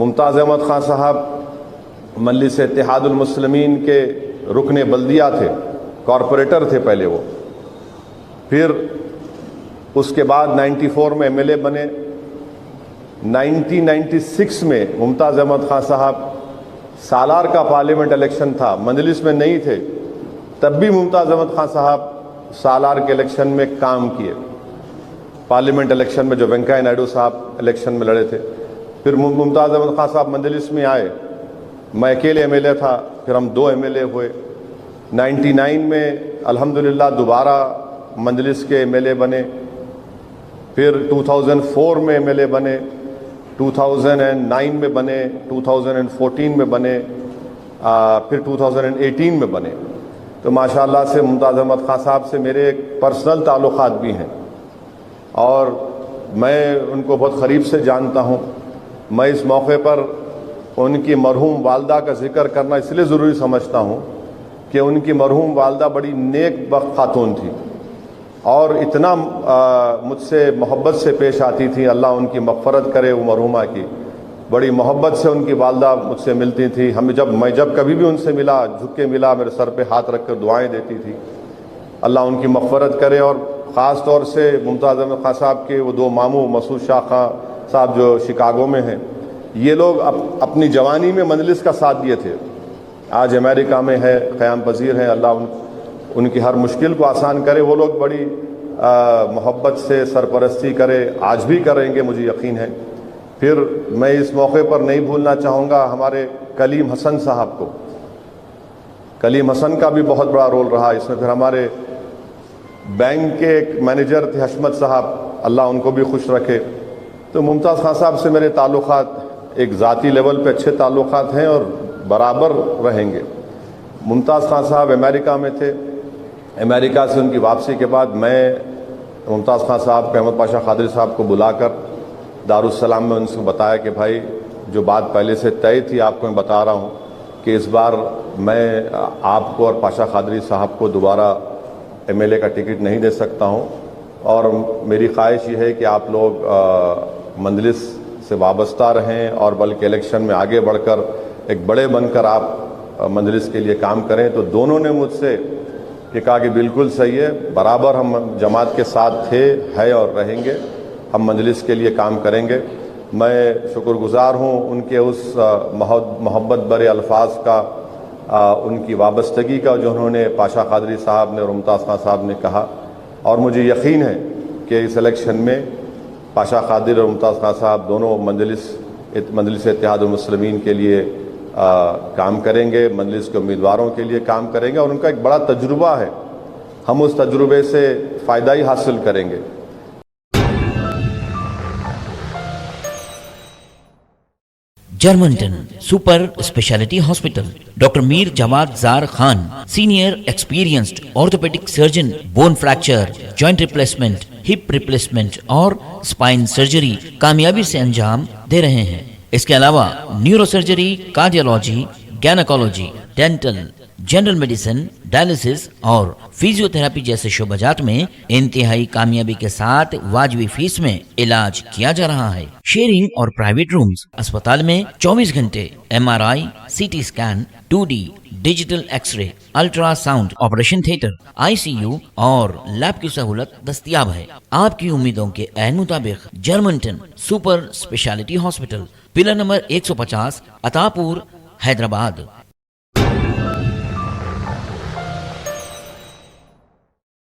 मुमताज़ अहमद खान साहब मजलिस इत्तेहादुल मुस्लिमीन के रुकन बल्दिया थे, कॉरपोरेटर थे पहले वो। फिर उसके बाद 94 में एमएलए बने। 1996 में मुमताज़ अहमद खान साहब सालार का पार्लियामेंट इलेक्शन था, मजलिस में नहीं थे, तब भी मुमताज़ अहमद खान साहब सालार के इलेक्शन में काम किए। पार्लियामेंट इलेक्शन में जो वेंकैया नायडू साहब इलेक्शन में लड़े थे। फिर मुमताज़ अहमद खान साहब मजलिस में आए, मैं अकेले एमएलए था, फिर हम 2 एमएलए हुए। 99 में अल्हम्दुलिल्लाह दोबारा मजलिस के एमएलए बने। फिर 2004 में एमएलए बने, 2009 में बने, 2014 में बने, फिर 2018 में बने। तो माशाअल्लाह से मुमताज़ अहमद खान साहब से मेरे पर्सनल ताल्लुक़ात भी हैं और मैं उनको बहुत क़रीब से जानता हूँ। मैं इस मौके पर उनकी मरहूम वालदा का जिक्र करना इसलिए ज़रूरी समझता हूँ कि उनकी मरहूम वालदा बड़ी नेक बख्त खातून थी और इतना मुझसे मोहब्बत से पेश आती थी। अल्लाह उनकी मग़फ़रत करे वो मरहूमा की। बड़ी मोहब्बत से उनकी वालदा मुझसे मिलती थी। मैं जब कभी भी उनसे मिला, झुक के मिला, मेरे सर पे हाथ रख कर दुआएँ देती थी। अल्लाह उनकी मग़फ़रत करे। और ख़ास तौर से मुमताज़ अहमद खान साहब के वो 2 मामू मसूद शाह खां साहब जो शिकागो में हैं, ये लोग अपनी जवानी में मजलिस का साथ दिए थे। आज अमेरिका में है, क़याम पज़ीर हैं। अल्लाह उनकी हर मुश्किल को आसान करे। वो लोग बड़ी मोहब्बत से सरपरस्ती करे, आज भी करेंगे, मुझे यकीन है। फिर मैं इस मौके पर नहीं भूलना चाहूँगा हमारे कलीम हसन साहब को। कलीम हसन का भी बहुत बड़ा रोल रहा इसमें। फिर हमारे बैंक के एक मैनेजर थे हशमत साहब, अल्लाह उनको भी खुश रखे। तो मुमताज़ खान साहब से मेरे ताल्लुक़ात एक ज़ाती लेवल पे अच्छे ताल्लुक़ात हैं और बराबर रहेंगे। मुमताज़ खान साहब अमेरिका में थे। अमेरिका से उनकी वापसी के बाद मैं मुमताज़ खान साहब को अहमद पाशा क़ादरी साहब को बुलाकर दारुस्सलाम में उनसे बताया कि भाई जो बात पहले से तय थी आपको मैं बता रहा हूँ कि इस बार मैं आपको और पाशा क़ादरी साहब को दोबारा एमएलए का टिकट नहीं दे सकता हूँ और मेरी ख्वाहिश ये है कि आप लोग मजलिस से वाबस्ता रहें और बल्कि इलेक्शन में आगे बढ़कर एक बड़े बनकर आप मजलिस के लिए काम करें। तो दोनों ने मुझसे ये कहा कि बिल्कुल सही है, बराबर हम जमात के साथ थे, है और रहेंगे, हम मजलिस के लिए काम करेंगे। मैं शुक्रगुज़ार हूँ उनके उस मोहब्बत भरे अल्फाज का, उनकी वाबस्तगी का जो उन्होंने पाशा क़ादरी साहब ने और मुमताज़ खान साहब ने कहा। और मुझे यकीन है कि इस इलेक्शन में पाशा क़ादरी और मुमताज़ खान साहब दोनों मजलिस इत्तेहादुल मुस्लिमीन के लिए काम करेंगे, मजलिस के उम्मीदवारों के लिए काम करेंगे और उनका एक बड़ा तजुर्बा है, हम उस तजुर्बे से फ़ायदा ही हासिल करेंगे। Germanten super speciality hospital, doctor Mir Jawad Zar Khan, senior experienced orthopaedic surgeon, bone fracture, joint replacement, hip replacement और स्पाइन सर्जरी कामयाबी से अंजाम दे रहे हैं। इसके अलावा neuro surgery, cardiology, gynaecology, dental, general medicine, dialysis और फिजियोथेरेपी जैसे शोबाजात में इंतहाई कामयाबी के साथ वाजिबी फीस में इलाज किया जा रहा है। शेयरिंग और प्राइवेट रूम्स, अस्पताल में 24 घंटे MRI, CT scan, 2D digital x-ray, ultrasound, operation theatre, ICU और लैब की सहूलत दस्तयाब है। आपकी उम्मीदों के ऐन मुताबिक Germanten super speciality hospital, pillar number 150, Attapur, Hyderabad.